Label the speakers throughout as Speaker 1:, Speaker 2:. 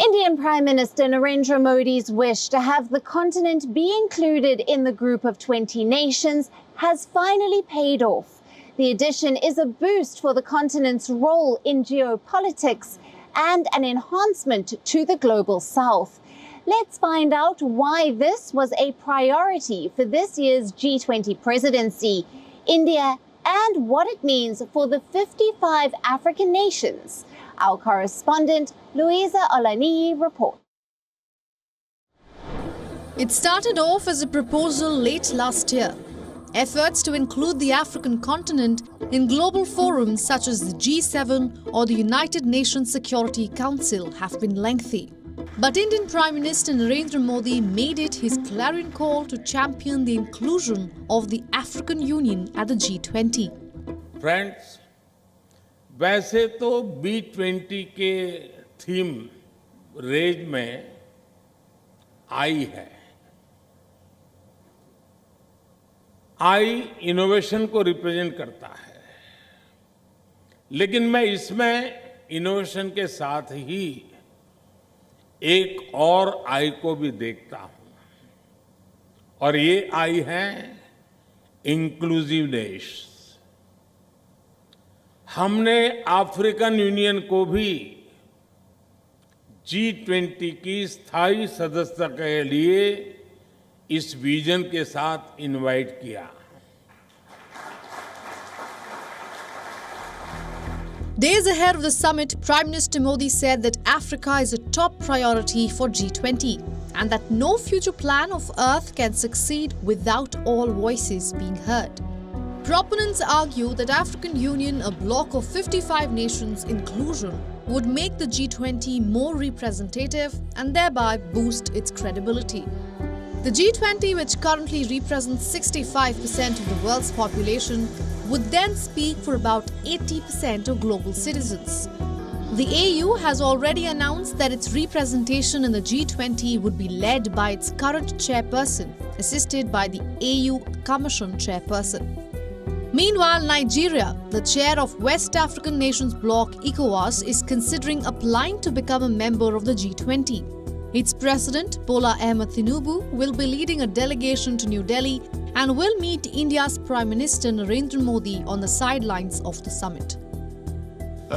Speaker 1: Indian Prime Minister Narendra Modi's wish to have the continent be included in the group of 20 nations has finally paid off. The addition is a boost for the continent's role in geopolitics and an enhancement to the global south. Let's find out why this was a priority for this year's G20 presidency, India, and what it means for the 55 African nations. Our correspondent, Louisa Olaniyi, reports.
Speaker 2: It started off as a proposal late last year. Efforts to include the African continent in global forums such as the G7 or the United Nations Security Council have been lengthy. But Indian Prime Minister Narendra Modi made it his clarion call to champion the inclusion of the African Union at the G20.
Speaker 3: Friends, वैसे तो B20 के theme raise में आई है। आई innovation को represent करता है, लेकिन मैं इसमें इनोवेशन के साथ ही एक और आई को भी देखता हूं, और ये आई है इंक्लूसिवनेस। हमने अफ्रीकन यूनियन को भी G20 की स्थायी सदस्यता के लिए इस विजन के साथ इनवाइट किया।
Speaker 2: Days ahead of the summit, Prime Minister Modi said that Africa is a top priority for G20 and that no future plan of Earth can succeed without all voices being heard. Proponents argue that African Union, a bloc of 55 nations inclusion, would make the G20 more representative and thereby boost its credibility. The G20, which currently represents 65% of the world's population, would then speak for about 80% of global citizens. The AU has already announced that its representation in the G20 would be led by its current chairperson, assisted by the AU Commission chairperson. Meanwhile, Nigeria, the chair of West African Nations bloc ECOWAS, is considering applying to become a member of the G20. Its president, Bola Ahmed Tinubu, will be leading a delegation to New Delhi and will meet India's Prime Minister Narendra Modi on the sidelines of the summit.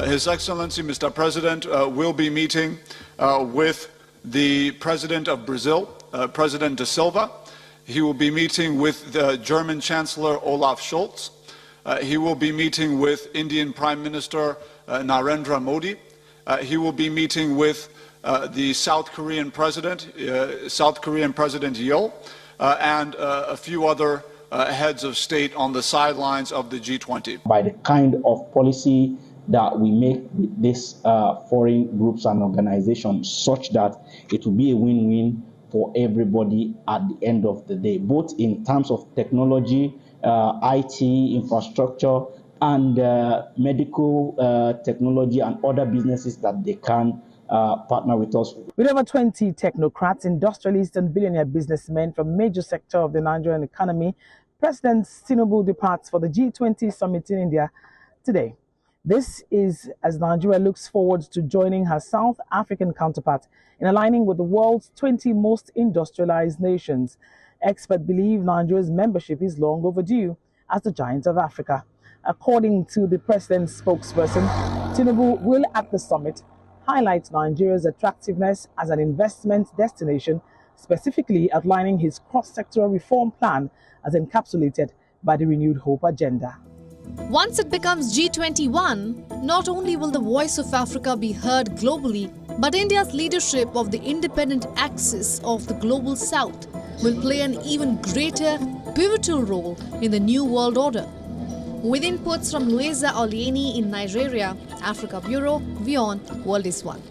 Speaker 4: His Excellency, Mr. President, will be meeting with the President of Brazil, President da Silva. He will be meeting with the German Chancellor Olaf Scholz. He will be meeting with Indian Prime Minister Narendra Modi. He will be meeting with the South Korean President Yeol, and a few other heads of state on the sidelines of the G20.
Speaker 5: By the kind of policy that we make with these foreign groups and organizations, such that it will be a win-win for everybody at the end of the day, both in terms of technology, IT, infrastructure, and medical technology and other businesses that they can partner with us.
Speaker 6: With over 20 technocrats, industrialists and billionaire businessmen from major sector of the Nigerian economy, President Tinubu departs for the G20 summit in India today. This is as Nigeria looks forward to joining her South African counterpart in aligning with the world's 20 most industrialized nations. Experts believe Nigeria's membership is long overdue as the giant of Africa. According to the president's spokesperson, Tinubu will at the summit highlight Nigeria's attractiveness as an investment destination, specifically outlining his cross-sectoral reform plan as encapsulated by the Renewed Hope agenda.
Speaker 2: Once it becomes G21, not only will the voice of Africa be heard globally, but India's leadership of the independent axis of the global south will play an even greater pivotal role in the new world order. With inputs from Louisa Olaniyi in Nigeria, Africa Bureau, WION World is One.